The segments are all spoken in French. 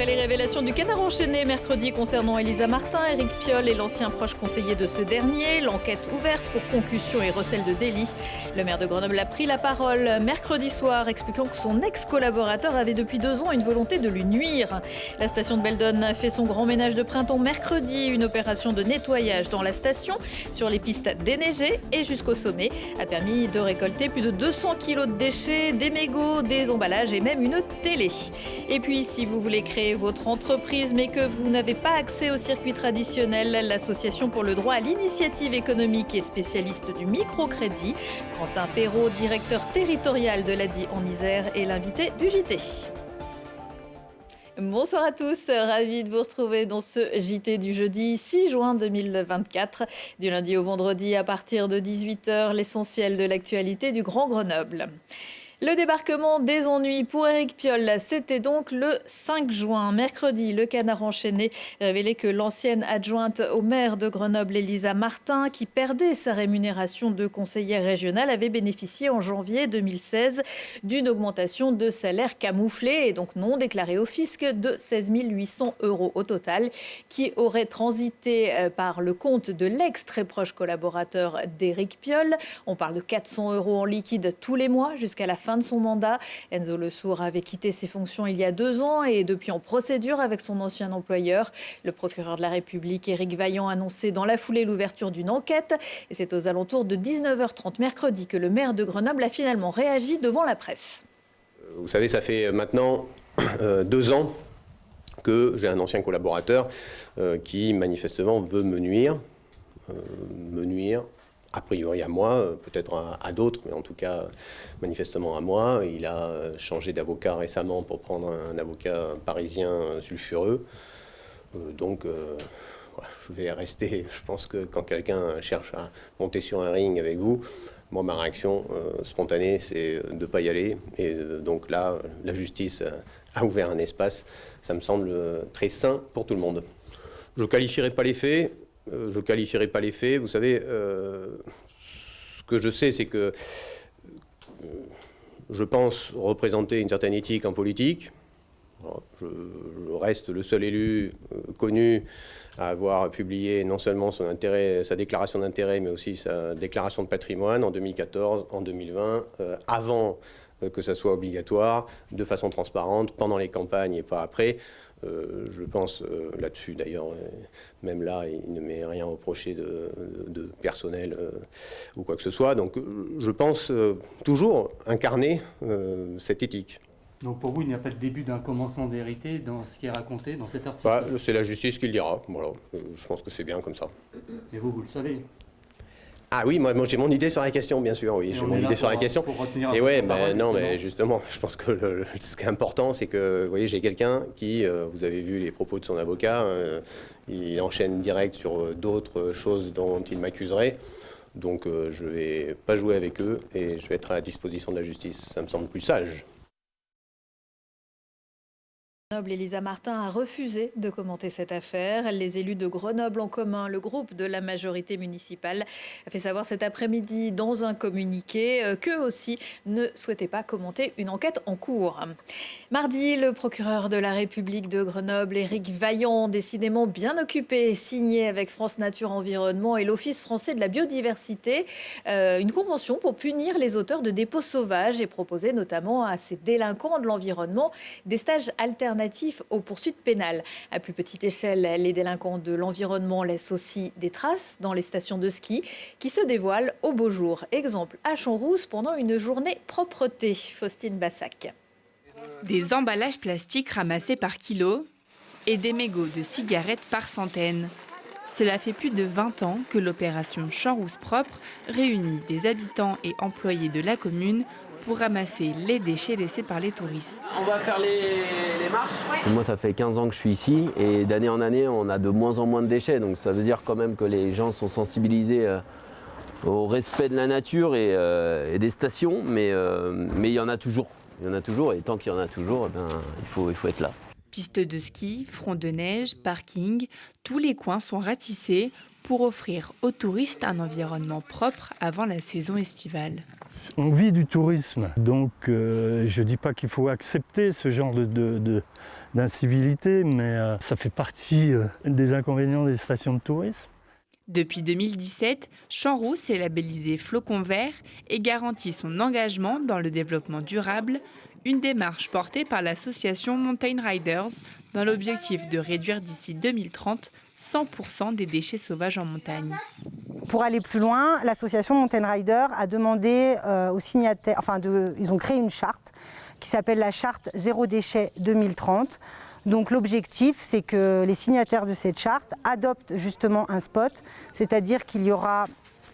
les révélations du Canard enchaîné mercredi concernant Elisa Martin, Éric Piolle et l'ancien proche conseiller de ce dernier. L'enquête ouverte pour concussion et recel de délit. Le maire de Grenoble a pris la parole mercredi soir, expliquant que son ex-collaborateur avait depuis 2 ans une volonté de lui nuire. La station de Beldon a fait son grand ménage de printemps mercredi. Une opération de nettoyage dans la station, sur les pistes déneigées et jusqu'au sommet, a permis de récolter plus de 200 kilos de déchets, des mégots, des emballages et même une télé. Et puis, si vous voulez créer votre entreprise mais que vous n'avez pas accès au circuit traditionnel, l'Association pour le droit à l'initiative économique et spécialiste du microcrédit, Quentin Perrault, directeur territorial de l'ADI en Isère, est l'invité du JT. Bonsoir à tous, ravi de vous retrouver dans ce JT du jeudi 6 juin 2024. Du lundi au vendredi à partir de 18h, l'essentiel de l'actualité du Grand Grenoble. Le débarquement des ennuis pour Éric Piolle, c'était donc le 5 juin. Mercredi, le Canard enchaîné révélait que l'ancienne adjointe au maire de Grenoble, Elisa Martin, qui perdait sa rémunération de conseillère régionale, avait bénéficié en janvier 2016 d'une augmentation de salaire camouflée et donc non déclarée au fisc de 16 800 € au total, qui aurait transité par le compte de l'ex-très proche collaborateur d'Éric Piolle. On parle de 400 € en liquide tous les mois jusqu'à la fin de son mandat. Enzo Le Sourd avait quitté ses fonctions il y a 2 ans et est depuis en procédure avec son ancien employeur. Le procureur de la République, Éric Vaillant, a annoncé dans la foulée l'ouverture d'une enquête. Et c'est aux alentours de 19h30 mercredi que le maire de Grenoble a finalement réagi devant la presse. Vous savez, ça fait maintenant 2 ans que j'ai un ancien collaborateur qui manifestement veut me nuire a priori à moi, peut-être à d'autres, mais en tout cas manifestement à moi. Il a changé d'avocat récemment pour prendre un avocat parisien sulfureux. Donc voilà, je vais rester. Je pense que quand quelqu'un cherche à monter sur un ring avec vous, moi ma réaction spontanée c'est de ne pas y aller. Et donc là, la justice a ouvert un espace. Ça me semble très sain pour tout le monde. Je ne qualifierai pas les faits. Vous savez, ce que je sais, c'est que je pense représenter une certaine éthique en politique. Je reste le seul élu connu à avoir publié non seulement sa déclaration d'intérêt, mais aussi sa déclaration de patrimoine en 2014, en 2020, avant que ça soit obligatoire, de façon transparente, pendant les campagnes et pas après. Je pense là-dessus, d'ailleurs, même là, il ne m'est rien reproché de personnel ou quoi que ce soit. Donc je pense toujours incarner cette éthique. Donc pour vous, il n'y a pas de début d'un commencement de vérité dans ce qui est raconté dans cet article? C'est la justice qui le dira. Voilà. Je pense que c'est bien comme ça. Et vous le savez? Ah oui, moi j'ai mon idée sur la question, bien sûr, oui, j'ai mon idée sur la question. Et ouais, mais justement, je pense que ce qui est important, c'est que, vous voyez, j'ai quelqu'un qui, vous avez vu les propos de son avocat, il enchaîne direct sur d'autres choses dont il m'accuserait. Donc je ne vais pas jouer avec eux et je vais être à la disposition de la justice. Ça me semble plus sage. Elisa Martin a refusé de commenter cette affaire. Les élus de Grenoble en commun, le groupe de la majorité municipale, a fait savoir cet après-midi dans un communiqué qu'eux aussi ne souhaitaient pas commenter une enquête en cours. Mardi, le procureur de la République de Grenoble, Éric Vaillant, décidément bien occupé, signé avec France Nature Environnement et l'Office français de la biodiversité une convention pour punir les auteurs de dépôts sauvages et proposer notamment à ces délinquants de l'environnement des stages alternatifs aux poursuites pénales. À plus petite échelle, les délinquants de l'environnement laissent aussi des traces dans les stations de ski qui se dévoilent au beau jour. Exemple à Champs-Rousse pendant une journée propreté. Faustine Bassac. Des emballages plastiques ramassés par kilo et des mégots de cigarettes par centaines. Cela fait plus de 20 ans que l'opération Champs-Rousse propre réunit des habitants et employés de la commune pour ramasser les déchets laissés par les touristes. On va faire les marches. Moi, ça fait 15 ans que je suis ici et d'année en année, on a de moins en moins de déchets. Donc ça veut dire quand même que les gens sont sensibilisés au respect de la nature et des stations. Mais il y en a toujours. Et tant qu'il y en a toujours, il faut être là. Pistes de ski, front de neige, parking, tous les coins sont ratissés pour offrir aux touristes un environnement propre avant la saison estivale. On vit du tourisme, donc je ne dis pas qu'il faut accepter ce genre d'incivilité, mais ça fait partie des inconvénients des stations de tourisme. Depuis 2017, Champs-Rousse est labellisé Flocon Vert et garantit son engagement dans le développement durable, une démarche portée par l'association Mountain Riders dans l'objectif de réduire d'ici 2030 100% des déchets sauvages en montagne. Pour aller plus loin, l'association Mountain Riders a demandé aux signataires, ils ont créé une charte qui s'appelle la charte Zéro déchet 2030. Donc l'objectif, c'est que les signataires de cette charte adoptent justement un spot, c'est-à-dire qu'il y aura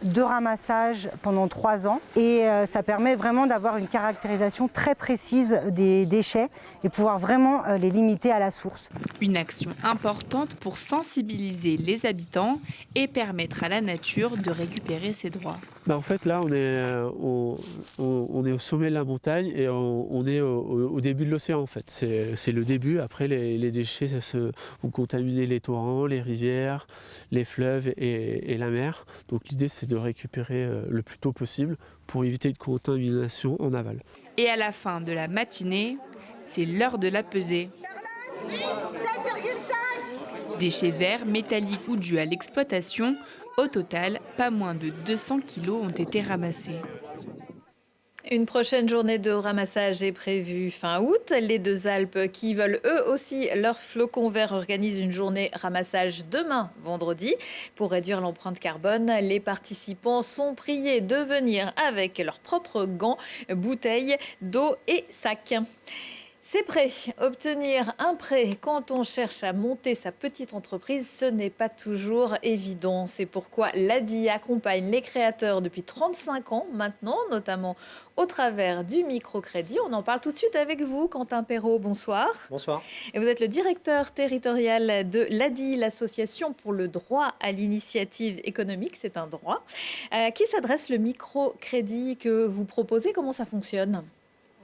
2 ramassages pendant 3 ans et ça permet vraiment d'avoir une caractérisation très précise des déchets et pouvoir vraiment les limiter à la source. Une action importante pour sensibiliser les habitants et permettre à la nature de récupérer ses droits. En fait, là, on est au sommet de la montagne et on est au début de l'océan. En fait, c'est le début. Après, les déchets vont contaminer les torrents, les rivières, les fleuves et la mer. Donc, l'idée, c'est de récupérer le plus tôt possible pour éviter une contamination en aval. Et à la fin de la matinée, c'est l'heure de la pesée. 7,5 Déchets verts, métalliques ou dus à l'exploitation, au total, pas moins de 200 kilos ont été ramassés. Une prochaine journée de ramassage est prévue fin août. Les Deux Alpes, qui veulent eux aussi leur flocon vert, organisent une journée ramassage demain, vendredi. Pour réduire l'empreinte carbone, les participants sont priés de venir avec leurs propres gants, bouteilles d'eau et sacs. C'est prêt. Obtenir un prêt quand on cherche à monter sa petite entreprise, ce n'est pas toujours évident. C'est pourquoi l'ADI accompagne les créateurs depuis 35 ans maintenant, notamment au travers du microcrédit. On en parle tout de suite avec vous, Quentin Perrault. Bonsoir. Bonsoir. Et vous êtes le directeur territorial de l'ADI, l'association pour le droit à l'initiative économique. C'est un droit. À qui s'adresse le microcrédit que vous proposez? Comment ça fonctionne?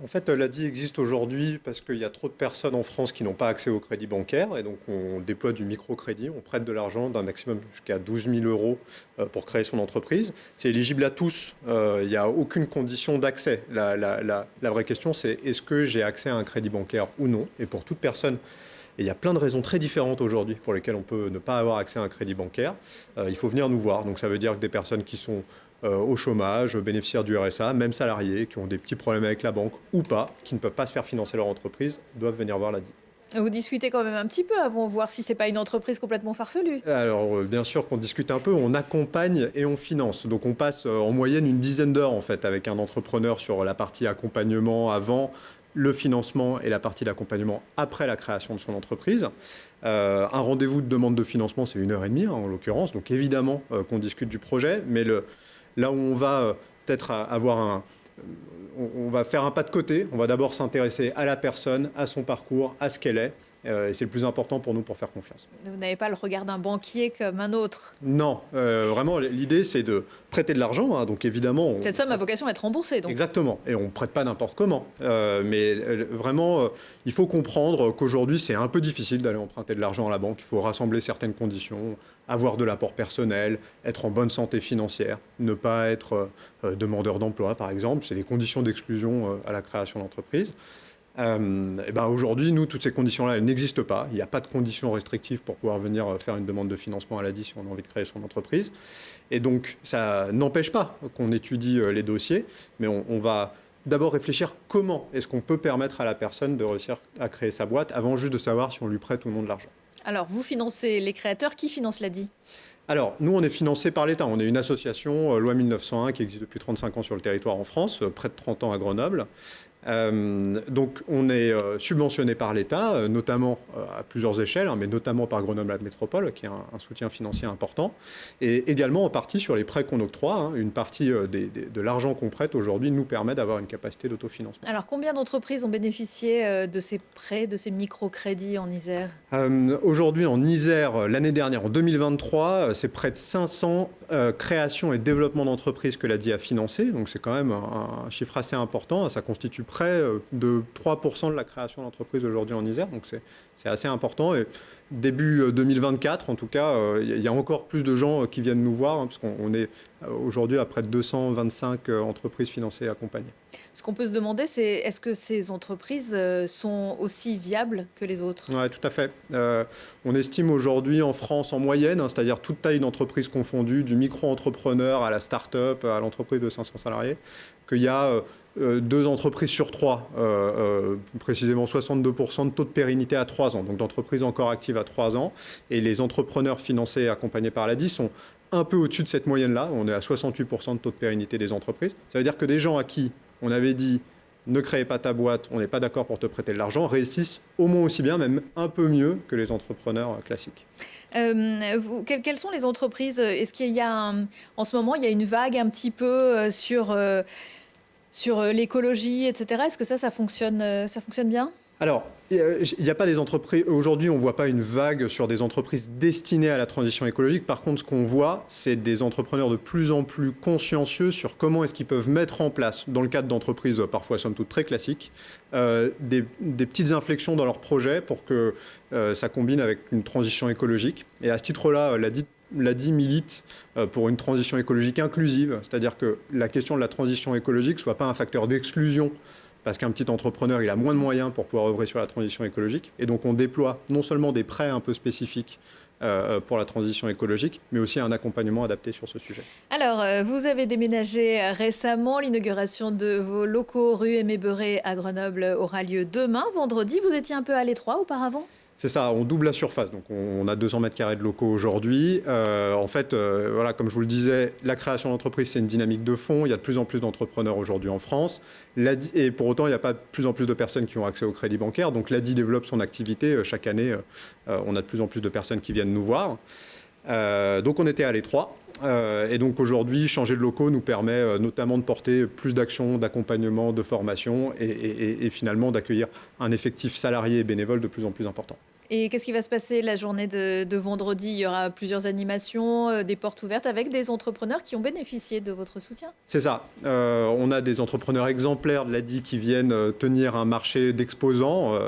En fait, l'ADI existe aujourd'hui parce qu'il y a trop de personnes en France qui n'ont pas accès au crédit bancaire. Et donc, on déploie du microcrédit. On prête de l'argent d'un maximum jusqu'à 12 000 € pour créer son entreprise. C'est éligible à tous. Il n'y a aucune condition d'accès. La vraie question, c'est est-ce que j'ai accès à un crédit bancaire ou non? Et pour toute personne, et il y a plein de raisons très différentes aujourd'hui pour lesquelles on peut ne pas avoir accès à un crédit bancaire. Il faut venir nous voir. Donc, ça veut dire que des personnes qui sont au chômage, bénéficiaires du RSA, même salariés, qui ont des petits problèmes avec la banque ou pas, qui ne peuvent pas se faire financer leur entreprise, doivent venir voir l'ADI. Vous discutez quand même un petit peu avant de voir si ce n'est pas une entreprise complètement farfelue. Alors, bien sûr qu'on discute un peu, on accompagne et on finance. Donc, on passe en moyenne une dizaine d'heures en fait, avec un entrepreneur sur la partie accompagnement avant le financement et la partie d'accompagnement après la création de son entreprise. Un rendez-vous de demande de financement, c'est 1h30 en l'occurrence. Donc, évidemment qu'on discute du projet, mais là où on va peut-être avoir on va faire un pas de côté. On va d'abord s'intéresser à la personne, à son parcours, à ce qu'elle est. Et c'est le plus important pour nous pour faire confiance. Vous n'avez pas le regard d'un banquier comme un autre? Non, vraiment, l'idée, c'est de prêter de l'argent. Hein, donc évidemment... Cette somme a vocation à être remboursée. Donc. Exactement. Et on ne prête pas n'importe comment. Mais vraiment, il faut comprendre qu'aujourd'hui, c'est un peu difficile d'aller emprunter de l'argent à la banque. Il faut rassembler certaines conditions, avoir de l'apport personnel, être en bonne santé financière, ne pas être demandeur d'emploi, par exemple. C'est des conditions d'exclusion à la création d'entreprise. Aujourd'hui, nous, toutes ces conditions-là, elles n'existent pas. Il n'y a pas de conditions restrictives pour pouvoir venir faire une demande de financement à l'ADI si on a envie de créer son entreprise. Et donc, ça n'empêche pas qu'on étudie les dossiers, mais on va d'abord réfléchir comment est-ce qu'on peut permettre à la personne de réussir à créer sa boîte avant juste de savoir si on lui prête ou non de l'argent. Alors, vous financez les créateurs. Qui finance l'ADI? Alors, nous, on est financé par l'État. On est une association, loi 1901, qui existe depuis 35 ans sur le territoire en France, près de 30 ans à Grenoble. Donc on est subventionné par l'État, notamment à plusieurs échelles, mais notamment par Grenoble Métropole, qui a un soutien financier important, et également en partie sur les prêts qu'on octroie. Une partie de l'argent qu'on prête aujourd'hui nous permet d'avoir une capacité d'autofinancement. Alors combien d'entreprises ont bénéficié de ces prêts, de ces microcrédits en Isère? Aujourd'hui en Isère, l'année dernière, en 2023, c'est près de 500 créations et développements d'entreprises que l'ADI a financé, donc c'est quand même un chiffre assez important. Ça constitue près de 3% de la création d'entreprises aujourd'hui en Isère, donc c'est assez important. Et début 2024, en tout cas, il y a encore plus de gens qui viennent nous voir, parce qu'on est aujourd'hui à près de 225 entreprises financées et accompagnées. Ce qu'on peut se demander, c'est est-ce que ces entreprises sont aussi viables que les autres? Oui, tout à fait. On estime aujourd'hui en France en moyenne, c'est-à-dire toute taille d'entreprise confondue, du micro-entrepreneur à la start-up, à l'entreprise de 500 salariés, qu'il y a 2 entreprises sur 3, précisément 62% de taux de pérennité à 3 ans, donc d'entreprises encore actives à 3 ans. Et les entrepreneurs financés et accompagnés par l'ADI sont un peu au-dessus de cette moyenne-là. On est à 68% de taux de pérennité des entreprises. Ça veut dire que des gens à qui on avait dit ne crée pas ta boîte, on n'est pas d'accord pour te prêter de l'argent, réussissent au moins aussi bien, même un peu mieux que les entrepreneurs classiques. Quelles sont les entreprises? Est-ce qu'il y a en ce moment, il y a une vague un petit peu sur l'écologie, etc. Est-ce que ça fonctionne bien? Alors, il n'y a pas des entreprises. Aujourd'hui, on ne voit pas une vague sur des entreprises destinées à la transition écologique. Par contre, ce qu'on voit, c'est des entrepreneurs de plus en plus consciencieux sur comment est-ce qu'ils peuvent mettre en place, dans le cadre d'entreprises parfois somme toute très classiques, des petites inflexions dans leurs projets pour que ça combine avec une transition écologique. Et à ce titre-là, l'ADI milite pour une transition écologique inclusive, c'est-à-dire que la question de la transition écologique ne soit pas un facteur d'exclusion, parce qu'un petit entrepreneur, il a moins de moyens pour pouvoir œuvrer sur la transition écologique. Et donc, on déploie non seulement des prêts un peu spécifiques pour la transition écologique, mais aussi un accompagnement adapté sur ce sujet. Alors, vous avez déménagé récemment. L'inauguration de vos locaux rue Aimé Beuret à Grenoble aura lieu demain, vendredi. Vous étiez un peu à l'étroit auparavant? C'est ça, on double la surface. Donc on a 200 mètres carrés de locaux aujourd'hui. En fait, voilà, comme je vous le disais, la création d'entreprise, c'est une dynamique de fond. Il y a de plus en plus d'entrepreneurs aujourd'hui en France. Et pour autant, il n'y a pas de plus en plus de personnes qui ont accès au crédit bancaire. Donc l'ADI développe son activité. Chaque année, on a de plus en plus de personnes qui viennent nous voir. Donc on était à l'étroit. Et donc aujourd'hui, changer de locaux nous permet notamment de porter plus d'actions, d'accompagnement, de formation et finalement d'accueillir un effectif salarié et bénévole de plus en plus important. Et qu'est-ce qui va se passer la journée de vendredi? Il y aura plusieurs animations, des portes ouvertes avec des entrepreneurs qui ont bénéficié de votre soutien? C'est ça. On a des entrepreneurs exemplaires de l'ADI qui viennent tenir un marché d'exposants,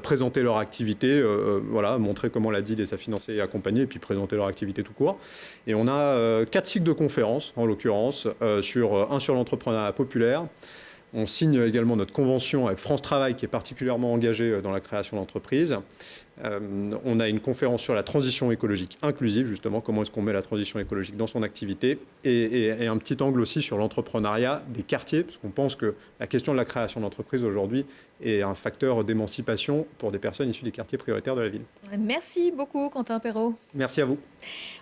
présenter leur activité, voilà, montrer comment l'ADI les a financés et accompagnés, et puis présenter leur activité tout court. Et on a 4 cycles de conférences, en l'occurrence, sur l'entrepreneuriat populaire. On signe également notre convention avec France Travail, qui est particulièrement engagée dans la création d'entreprises. On a une conférence sur la transition écologique inclusive, justement, comment est-ce qu'on met la transition écologique dans son activité, et un petit angle aussi sur l'entrepreneuriat des quartiers, parce qu'on pense que la question de la création d'entreprises aujourd'hui est un facteur d'émancipation pour des personnes issues des quartiers prioritaires de la ville. Merci beaucoup, Quentin Perrault. Merci à vous.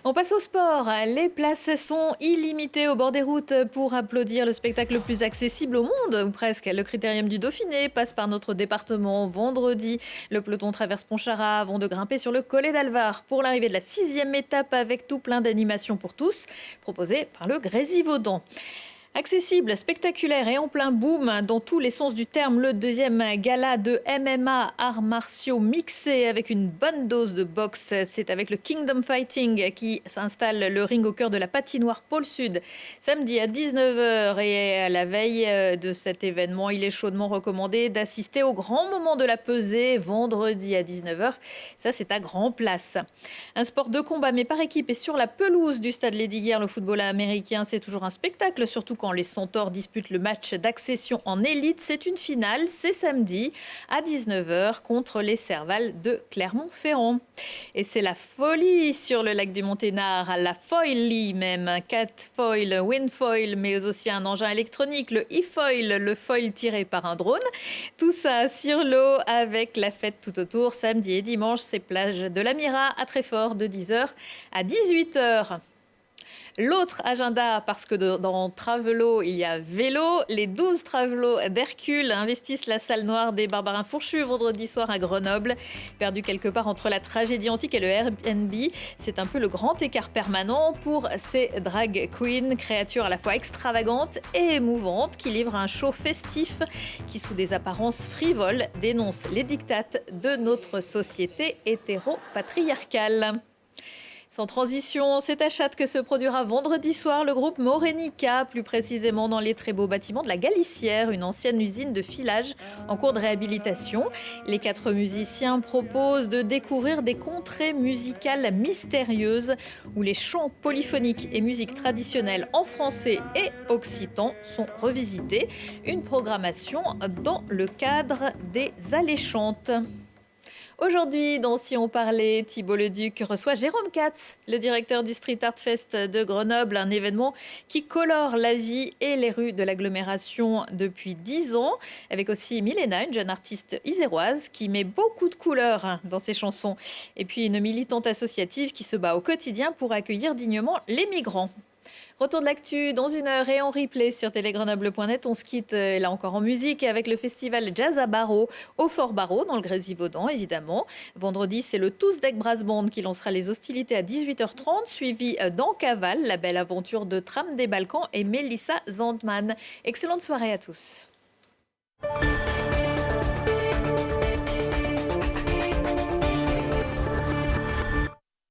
On passe au sport. Les places sont illimitées au bord des routes pour applaudir le spectacle le plus accessible au monde, ou presque. Le Critérium du Dauphiné passe par notre département vendredi. Le peloton traverse Pontcharrat avant de grimper sur le Collet d'Alvar pour l'arrivée de la 6e étape avec tout plein d'animations pour tous, proposée par le Grésivaudan. Accessible, spectaculaire et en plein boom dans tous les sens du terme, le 2e gala de MMA arts martiaux mixés avec une bonne dose de boxe. C'est avec le Kingdom Fighting qui s'installe le ring au cœur de la patinoire Pôle Sud. Samedi à 19h et à la veille de cet événement, il est chaudement recommandé d'assister au grand moment de la pesée vendredi à 19h. Ça, c'est à Grand Place. Un sport de combat mais par équipe et sur la pelouse du stade Lesdiguières, le football américain, c'est toujours un spectacle, surtout quand les Centaures disputent le match d'accession en élite. C'est une finale, c'est samedi à 19h contre les Servals de Clermont-Ferrand. Et c'est la folie sur le lac du Monténard, la foilie même, 4 foil, windfoil, mais aussi un engin électronique, le e-foil, le foil tiré par un drone. Tout ça sur l'eau avec la fête tout autour, samedi et dimanche, c'est plage de l'Amira à Treffort de 10h à 18h. L'autre agenda, parce que dans Travelo, il y a vélo. Les 12 Travelots d'Hercule investissent la salle noire des Barbarins Fourchus vendredi soir à Grenoble. Perdu quelque part entre la tragédie antique et le Airbnb, c'est un peu le grand écart permanent pour ces drag queens, créatures à la fois extravagantes et émouvantes, qui livrent un show festif qui, sous des apparences frivoles, dénonce les dictates de notre société hétéro-patriarcale. Sans transition, c'est à Châtes que se produira vendredi soir le groupe Morenica, plus précisément dans les très beaux bâtiments de la Galicière, une ancienne usine de filage en cours de réhabilitation. Les 4 musiciens proposent de découvrir des contrées musicales mystérieuses où les chants polyphoniques et musique traditionnelle en français et occitan sont revisités. Une programmation dans le cadre des Alléchantes. Aujourd'hui, dans Si on parlait, Thibault Leduc reçoit Jérôme Katz, le directeur du Street Art Fest de Grenoble, un événement qui colore la vie et les rues de l'agglomération depuis 10 ans, avec aussi Milena, une jeune artiste iséroise qui met beaucoup de couleurs dans ses chansons, et puis une militante associative qui se bat au quotidien pour accueillir dignement les migrants. Retour de l'actu dans 1 heure et en replay sur télégrenoble.net. On se quitte là encore en musique avec le festival Jazz à Barreau au Fort Barreau dans le Grésivaudan évidemment. Vendredi, c'est le Tousdeck Brass Band qui lancera les hostilités à 18h30, suivi dans Caval, la belle aventure de Tram des Balkans et Mélissa Zandman. Excellente soirée à tous.